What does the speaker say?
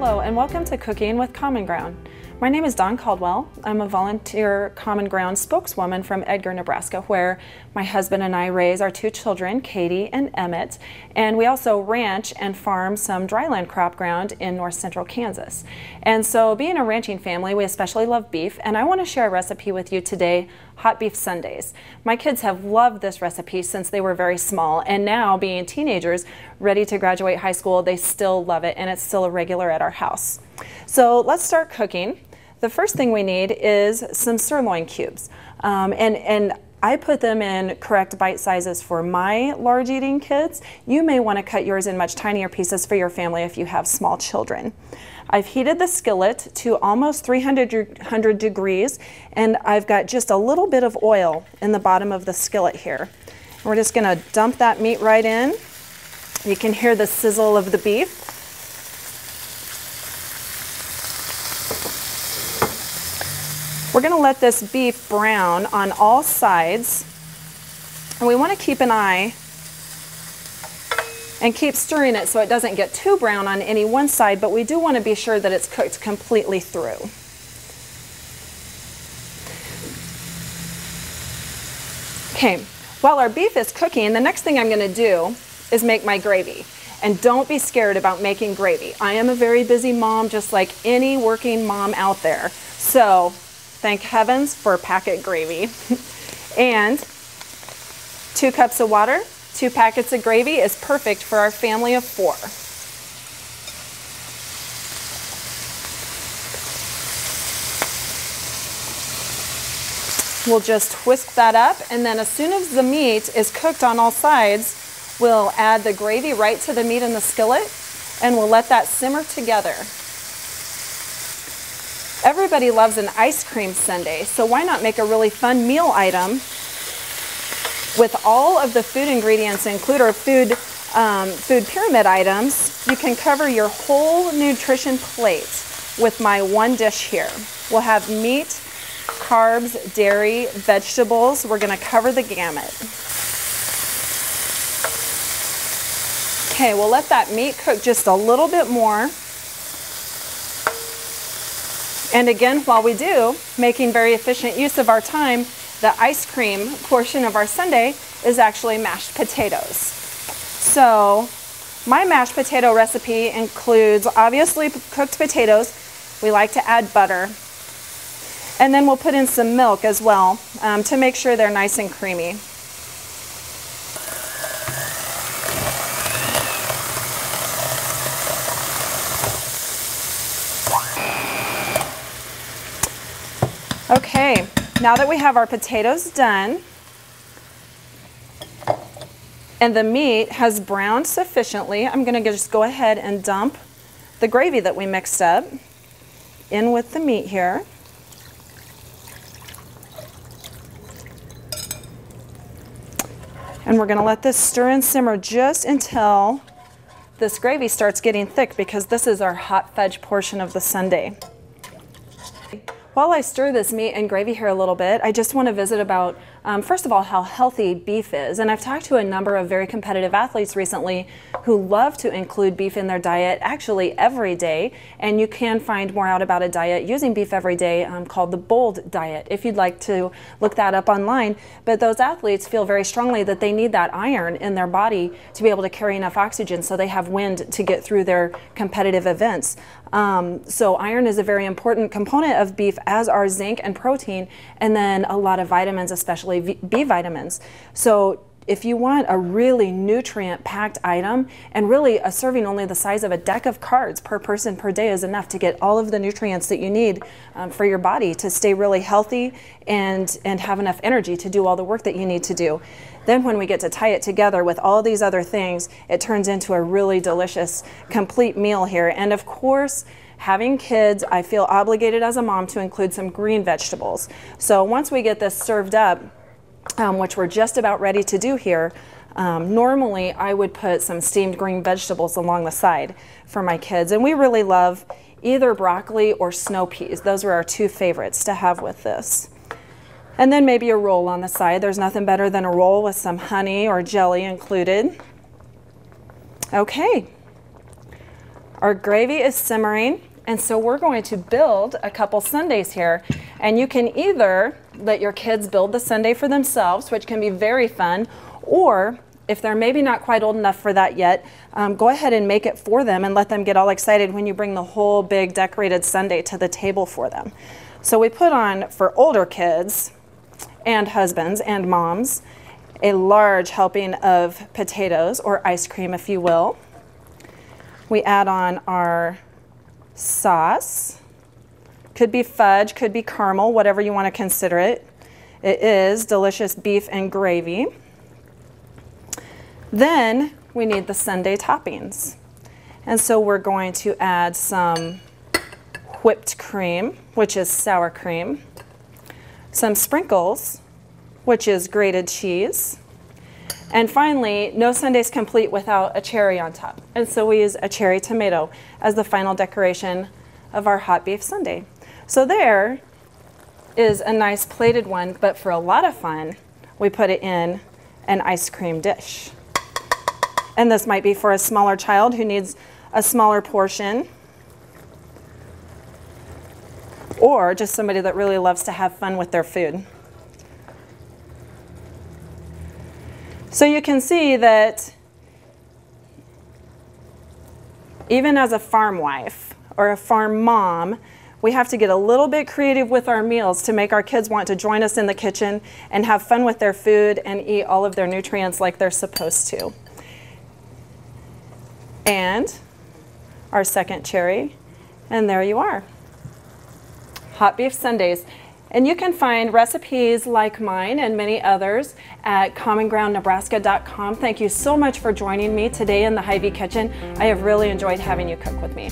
Hello and welcome to Cooking with Common Ground. My name is Dawn Caldwell. I'm a volunteer Common Ground spokeswoman from Edgar, Nebraska, where my husband and I raise our two children, Katie and Emmett, and we also ranch and farm some dryland crop ground in north central Kansas. And so being a ranching family, we especially love beef, and I want to share a recipe with you today, Hot Beef Sundaes. My kids have loved this recipe since they were very small, and now being teenagers ready to graduate high school, they still love it, and it's still a regular at our house. So let's start cooking. The first thing we need is some sirloin cubes, and I put them in correct bite sizes for my large eating kids. You may want to cut yours in much tinier pieces for your family if you have small children. I've heated the skillet to almost 300 degrees, and I've got just a little bit of oil in the bottom of the skillet here. We're just going to dump that meat right in. You can hear the sizzle of the beef. We're going to let this beef brown on all sides, and we want to keep an eye and keep stirring it so it doesn't get too brown on any one side, but we do want to be sure that it's cooked completely through. Okay, while our beef is cooking, the next thing I'm going to do is make my gravy. And don't be scared about making gravy. I am a very busy mom, just like any working mom out there. So thank heavens for packet gravy. And 2 cups of water, 2 packets of gravy is perfect for our family of 4. We'll just whisk that up, and then as soon as the meat is cooked on all sides, we'll add the gravy right to the meat in the skillet, and we'll let that simmer together. Everybody loves an ice cream sundae, so why not make a really fun meal item with all of the food ingredients included, or food pyramid items. You can cover your whole nutrition plate with my one dish here. We'll have meat, carbs, dairy, vegetables. We're going to cover the gamut. Okay, we'll let that meat cook just a little bit more. And again, while we do, making very efficient use of our time, the ice cream portion of our sundae is actually mashed potatoes. So my mashed potato recipe includes obviously cooked potatoes. We like to add butter. And then we'll put in some milk as well to make sure they're nice and creamy. Okay, now that we have our potatoes done and the meat has browned sufficiently, I'm going to just go ahead and dump the gravy that we mixed up in with the meat here. And we're going to let this stir and simmer just until this gravy starts getting thick, because this is our hot fudge portion of the sundae. While I stir this meat and gravy here a little bit, I just want to visit about, first of all, how healthy beef is. And I've talked to a number of very competitive athletes recently who love to include beef in their diet actually every day. And you can find more out about a diet using beef every day called the BOLD diet, if you'd like to look that up online. But those athletes feel very strongly that they need that iron in their body to be able to carry enough oxygen so they have wind to get through their competitive events. So iron is a very important component of beef, as are zinc and protein, and then a lot of vitamins, especially B vitamins. So if you want a really nutrient-packed item, and really a serving only the size of a deck of cards per person per day is enough to get all of the nutrients that you need for your body to stay really healthy and have enough energy to do all the work that you need to do. Then when we get to tie it together with all these other things, it turns into a really delicious, complete meal here. And of course, having kids, I feel obligated as a mom to include some green vegetables. So once we get this served up, which we're just about ready to do here, normally I would put some steamed green vegetables along the side for my kids. And we really love either broccoli or snow peas. Those are our 2 favorites to have with this. And then maybe a roll on the side. There's nothing better than a roll with some honey or jelly included. Okay. Our gravy is simmering, and so we're going to build a couple sundaes here. And you can either let your kids build the sundae for themselves, which can be very fun, or if they're maybe not quite old enough for that yet, go ahead and make it for them and let them get all excited when you bring the whole big decorated sundae to the table for them. So we put on, for older kids and husbands and moms, a large helping of potatoes, or ice cream if you will. We add on our sauce. Could be fudge, could be caramel, whatever you want to consider it. It is delicious beef and gravy. Then we need the sundae toppings. And so we're going to add some whipped cream, which is sour cream, some sprinkles, which is grated cheese, and finally, no sundae's complete without a cherry on top. And so we use a cherry tomato as the final decoration of our hot beef sundae. So there is a nice plated one, but for a lot of fun, we put it in an ice cream dish. And this might be for a smaller child who needs a smaller portion, or just somebody that really loves to have fun with their food. So you can see that even as a farm wife or a farm mom, we have to get a little bit creative with our meals to make our kids want to join us in the kitchen and have fun with their food and eat all of their nutrients like they're supposed to. And our second cherry, and there you are. Hot beef sundaes. And you can find recipes like mine and many others at CommonGroundNebraska.com. Thank you so much for joining me today in the Hy-Vee kitchen. I have really enjoyed having you cook with me.